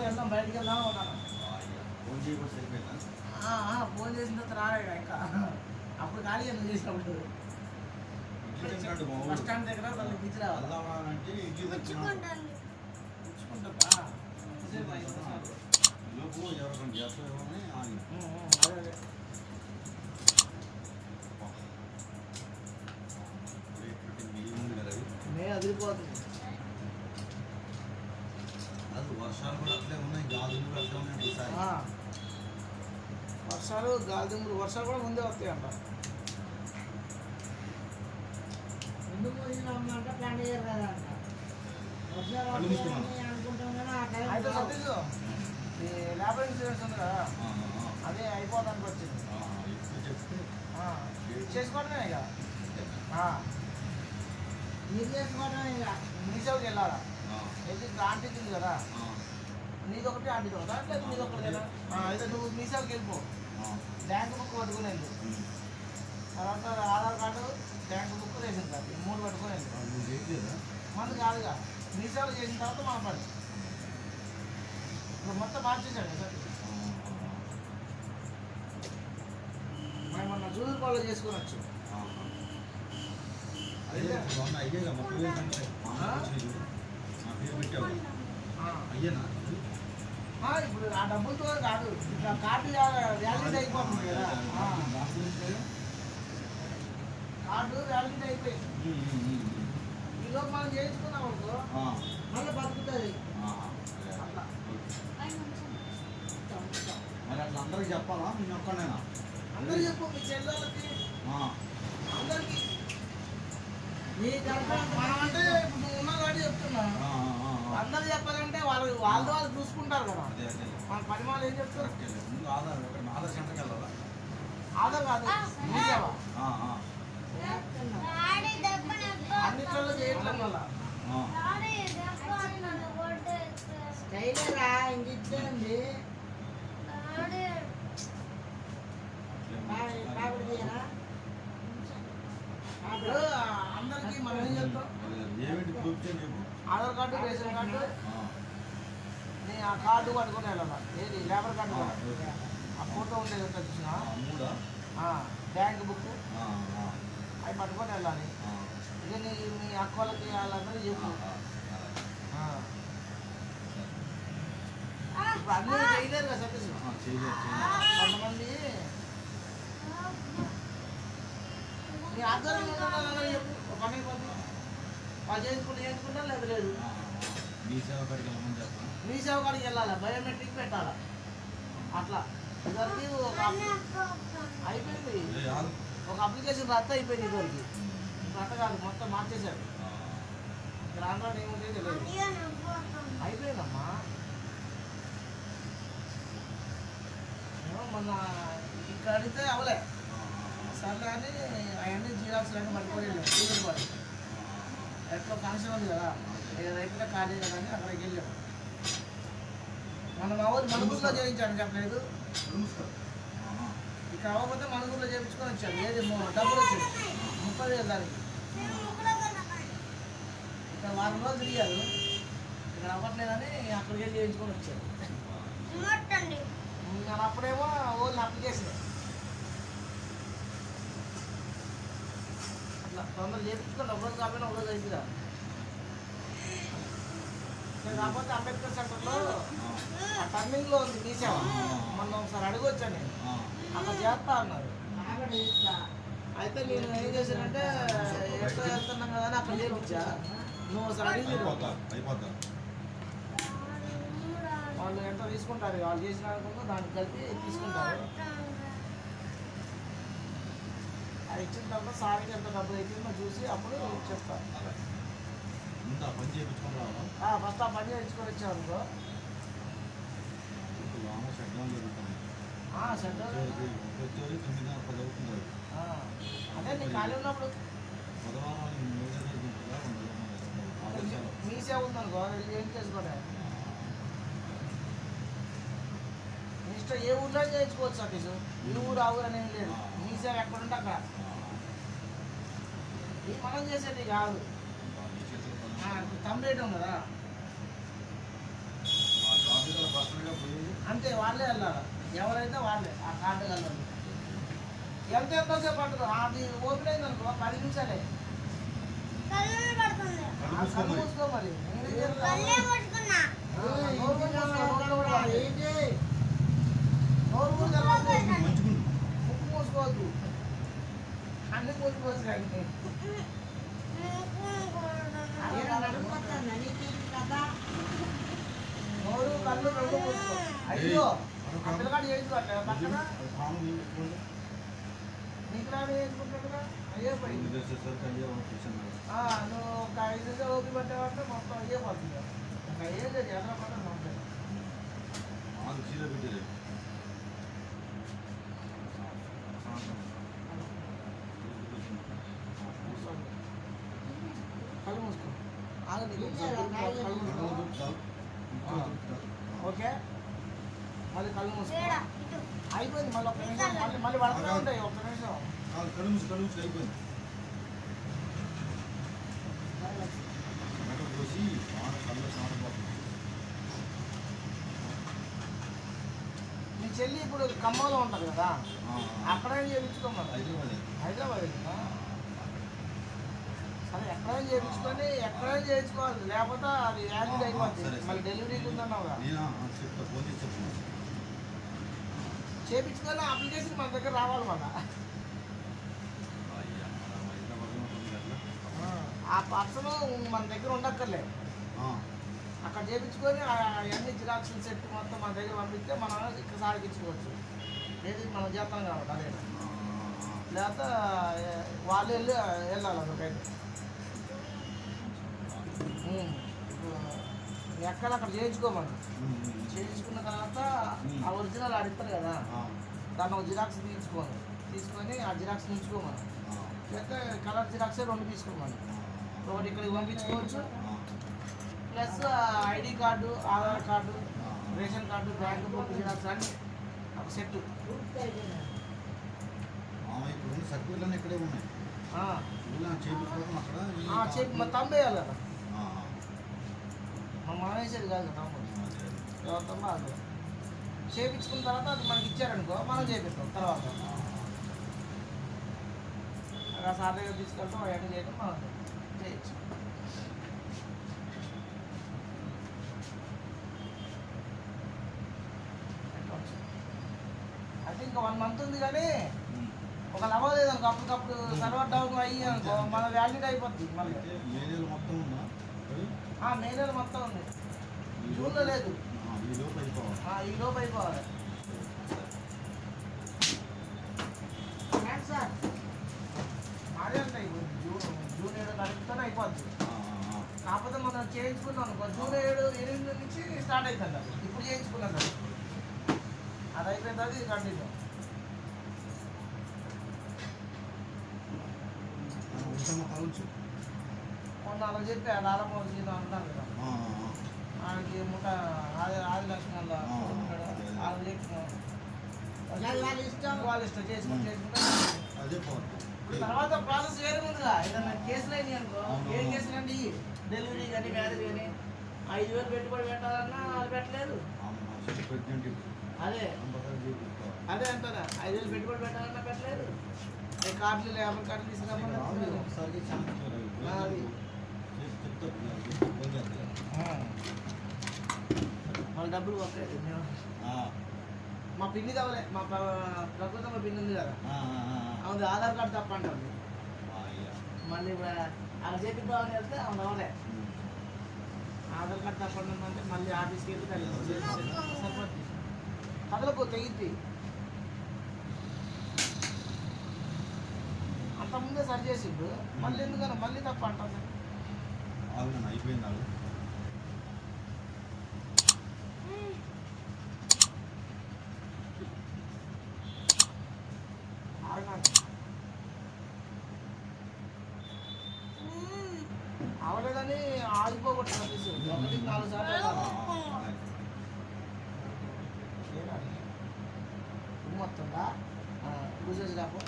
వెళ్దాం బయటికి వెళ్దాం ఉన్నాను. ఫోన్ చేయకుండా సరిపోయిందా? ఫోన్ చేసిన తర్వాత రాలేడు ఇంకా. అప్పుడు ఖాళీ ఎందుకు చేసినప్పుడు బస్ స్టాండ్ దగ్గర వాళ్ళు బీచ్ రావాలంటే ఇడ్లీ తెచ్చుకుంటా లోపు ఎవరికైనా చేస్తామని ఆగి మే అదిరిపోతుంది. అది వర్షాలు కూడా అట్లే ఉన్నాయి, గాజులు కూడా అట్లే ఉన్నాయి. వర్షాలు గాలిదుమ్ములు వర్షాలు కూడా ముందే వస్తాయంట. ఎందుకు పోయినామంటే ప్లాన్ చేయరు కదా అంట. వర్షాలు అనుకుంటాం కదా అయితే సతీష్ ఈ లేబర్ ఇన్సూరెన్స్ ఉంది కదా అదే అయిపోతానికి వచ్చింది. చేసుకోవడమే ఇక మీరు చేసుకోవడమే ఇక మీసేవకి వెళ్ళాలా. అయితే ఆంటీకి ఉంది కదా నీది ఒకటి ఆంటీది ఒకటా లేదు నీది ఒకటి కదా. అయితే నువ్వు మీసేవకి వెళ్ళిపో, బ్యాంక్ బుక్ పట్టుకుని వెళ్ళు, తర్వాత Aadhaar card bank book ration card ఈ 3 పట్టుకుని వెళ్ళు. మనది కాదుగా మీసేవలు చేసిన తర్వాత మన పని ఇప్పుడు మొత్తం మార్చేసాడు కదా. మనం మొన్న జూలూరు కాల్లో చేసుకునొచ్చు. ఇప్పుడు ఆ డబ్బులతో కాదు, ఇప్పుడు ఆ కార్డు వ్యాలిడ్ అయిపోతుంది కదా. కార్డు వ్యాలిడ్ అయిపోయింది. ఈలోపు మనం చేయించుకున్నాం అనుకో మళ్ళీ బతుకుతుంది. అట్లా మరి అట్లా అందరికి చెప్పాలా? నేను ఒక్కనేనా? అందరు చెప్పు, మీ చెల్లెళ్ళకి అందరికి. నీ మనం అంటే ఇప్పుడు నువ్వు ఉన్నా కాబట్టి చెప్తున్నా. అందరు చెప్పాలంటే వాళ్ళు చూసుకుంటారు కదా. మన పరిమాణం ఏం చెప్తారు? ఆధార్ సెంటర్కి వెళ్ళాలా? ఆధార్ కాదు మీసేవా అన్నిట్లో చేయట్లేదు మళ్ళా. స్టైలరా ఇంకిచ్చేయండి. అందరికి మనం ఏం చెప్తాం? ఆధార్ కార్డు రేషన్ కార్డు నీ ఆ కార్డు పట్టుకుని వెళ్ళాలా. ఏది లేబర్ కార్డు ఆ ఫోటో ఉండేది చూసిన బ్యాంక్ బుక్ అవి పట్టుకొని వెళ్ళాలి. ఇక మీ అక్క వాళ్ళకి వాళ్ళందరూ చెప్పు. ఇప్పుడు అన్నీ చేయలేరు కదా సతీష్. కొంతమంది నీ ఆధారం చెప్పు, ఒక పని అయిపోతుంది. వాళ్ళు చేసుకుంటా లేదు లేదు. మీ సేవ కాడికి వెళ్ళమని చెప్పాలి. మీ సేవ కాడికి వెళ్ళాలి, బయోమెట్రిక్ పెట్టాలా. అట్లా ఇద్దరికి అయిపోయింది. ఒక అప్లికేషన్ రద్దు అయిపోయింది ఇద్దరికి. అట్ట కాదు మొత్తం మార్చేశాడు. ఇక్కడ ఆంధ్రాలో ఏముంటే తెలియదు. అయిపోయిందమ్మా. మొన్న ఇక్కడ అడిగితే అవలే సర్లే అని అవన్నీ జిరాక్స్ అన్నీ పట్టుకోలేదు. చూడండి ఎట్లా ఫంక్షన్ ఉంది కదా, రైతుగా ఖాళీ కదా అని అక్కడికి వెళ్ళాం. మనం అవరు మనుగురులో చేయించాడు చెప్పలేదు. ఇక్కడ అవ్వకపోతే మనుగురులో చేయించుకొని వచ్చాడు. ఏది డబ్బులు వచ్చాడు 30,000 దానికి. ఇక్కడ వారం రోజులు తిరిగారు, ఇక్కడ అవ్వట్లేదని అక్కడికి వెళ్ళి చేయించుకొని వచ్చాడు. అప్పుడేమో ఓన్లీ అప్లికేషన్ అట్లా తొందరగా చేయించుకోండి. ఒకరోజు కాకపోయినా ఒకరోజు అయిపోయిందా. కాకపోతే అంబేద్కర్ సెంటర్లో ఆ టర్నింగ్లో ఉంది తీసావా. మొన్న ఒకసారి అడగొచ్చా నేను, అక్కడ చేస్తా అన్నారు. అయితే నేను ఏం చేశానంటే ఎట్లా వెళ్తున్నాం కదా అని అక్కడ చేయించా. నువ్వు ఒకసారి అడిగి వాళ్ళు ఎంత తీసుకుంటారు, వాళ్ళు చేసిన దానికి కలిపి తీసుకుంటారు. అది ఇచ్చిన తర్వాత సార్కి ఎంత డబ్బులు అవుతుందో చూసి అప్పుడు చెప్తాను. ఫస్ట్ ఆ పని చేయించుకొని వచ్చాను అనుకో. అదే నీ ఖాళీ ఉన్నప్పుడు మీ సేవ ఉందనుకో ఏం చేసుకోలే. మీ ఇష్టం ఏ ఊర్లో చేయించుకోవచ్చు సతీష్. ఈ ఊరు ఆ ఊరు అనేది లేదు. మీ సేవ ఎక్కడుంటే అక్కడ. ఈ మనం చేసేది కాదు. తమ్ముడేయటం కదా వాళ్ళే వెళ్ళాలి, ఎవరైతే వాళ్ళే ఆ కార్డు వెళ్ళాలి. ఎంతసేపు పడుతుంది అది ఓపెన్ అయింది అనుకో 10 నిమిషాలే. కళ్ళు మూసుకో మరి. నోరు కూడా తెలవద్దు, ముక్కు మూసుకోవద్దు, అన్ని మూసుకోవచ్చు. నోరు కళ్ళు రెండు మూసుకో. అయ్యో ఆ పిల్లగాడు చేయించుకోవట్లేదు పక్కన నీకు రాని వేసుకుంటాడుగా. అయ్యే పోయింది. నువ్వు ఒక 5 నిమిషాలు ఓపి పట్టావంటే మొత్తం అయ్యే పోతుంది. ఒక ఏం లేదు ఎదురు పట్టాలి మొత్తం. కళ్ళు మూసుకో. ఆగండి కళ్ళు మూసుకో. ఓకే మళ్ళీ కళ్ళు మూసుకో. అయిపోయింది. మళ్ళీ ఒక్క నిమిషం మళ్ళీ పడుతూనే ఉంటాయి. ఒక్క నిమిషం అయిపోయింది. మీ చెల్లి ఇప్పుడు ఖమ్మంలో ఉంటుంది కదా, అక్కడైనా చేయించుకోమని. హైదరాబాద్ సరే ఎక్కడైనా చేయించుకొని ఎక్కడైనా చేయించుకోవాలి, లేకపోతే అది యాక్సిడ్ అయిపోతుంది. మళ్ళీ డెలివరీకి ఉందన్నావు చేయించుకొని అప్లికేషన్ మన దగ్గర రావాలి. మళ్ళా ఆ పర్సన్ మన దగ్గర ఉండక్కర్లే, అక్కడ చేయించుకొని అవన్నీ జిరాక్స్ సెట్ మొత్తం మన దగ్గర పంపిస్తే మనం ఇక్కడ సాగిచ్చుకోవచ్చు. ఏది మనం చేస్తాం కాబట్టి అదే, లేకపోతే వాళ్ళు వెళ్ళాలి అదొకైతే. ఎక్కడ అక్కడ చేయించుకోమని. చేయించుకున్న తర్వాత ఆ ఒరిజినల్ అడుగుతారు కదా, దాన్ని ఒక జిరాక్స్ తీసుకొని ఆ జిరాక్స్ ఉంచుకోమని. లేకపోతే కలర్ జిరాక్సే 2 తీసుకోమని. ఒకటి ఇక్కడికి పంపించుకోవచ్చు, plus ID card, Aadhaar card, ration card, bank book xerox అని ఒక సెట్. మా తంబేయాలి కదా, మా మానేసేది కాదు కదా ఎవరి తమ్మ. అది చేయించుకున్న తర్వాత అది మనకి ఇచ్చారనుకో మనం చేపిస్తాం. తర్వాత సార్ దగ్గర తీసుకెళ్తాం, అవన్నీ చేయడం మనం చేయొచ్చు. అయితే ఇంకా 1 మంత్ ఉంది కానీ ఒక అవ్వలేదు అనుకో, అప్పటికప్పుడు సర్వర్ డౌన్ అయ్యి అనుకో మన వ్యాలిడ్ అయిపోద్ది. మళ్ళీ మే నెల మొత్తం ఉంది, జూన్లో లేదు. ఈ లోపు అయిపోవాలి. సార్ అదే అంటే జూన్ 7 తారీఖుతో అయిపోద్ది. కాకపోతే మనం చేయించుకున్నాం అనుకో జూన్ 8 నుంచి స్టార్ట్ అవుతుంది. అది ఇప్పుడు చేయించుకున్నాం కదా, అది అయిపోతుంది. ఇది కంటిన్యూ. మొన్న అలా చెప్పి అది ఆలమోసి అంటున్నారు కదా, ఆయనకి ఆది లక్ష్మణ్ వాళ్ళు చెప్పినాం. వాళ్ళ ఇష్టం చేసుకుంటే తర్వాత ప్రాసెస్ వేరే ఉందిగా. ఏదన్నా కేసులు అయినాయి అనుకో, ఏ కేసులు అండి డెలివరీ కానీ మ్యారేజ్ కానీ 5,000 పెట్టుబడి పెట్టాలన్నా వాళ్ళు పెట్టలేదు. అదే అంటారా, 5,000 పెట్టుబడి పెట్టాలన్నా పెట్టలేదు. కార్డులు లేబర్ కార్డులు తీసుకురామన్నా వాళ్ళ డబ్బులు వస్తాయి. మా పిన్ని తవలే, మా ప్రభుత్వం మా పిన్ని ఉంది కదా, అవును ఆధార్ కార్డు తప్ప అంటుంది. మళ్ళీ అలా చేపిద్దామని వెళ్తే అవును అవలే, ఆధార్ కార్డు తప్పంటే మళ్ళీ ఆఫీస్కి వెళ్ళి సరిపోతుంది. కథలకు తెగిద్ది. అంతకుముందే సరి చేసిండు, మళ్ళీ ఎందుకన్నా మళ్ళీ తప్ప అంటుంది. అయిపోయింది. అవలేదని ఆగిపోగొట్టు తీసు 1-4 సార్లు మొత్తంగా చూసేసి రాపో.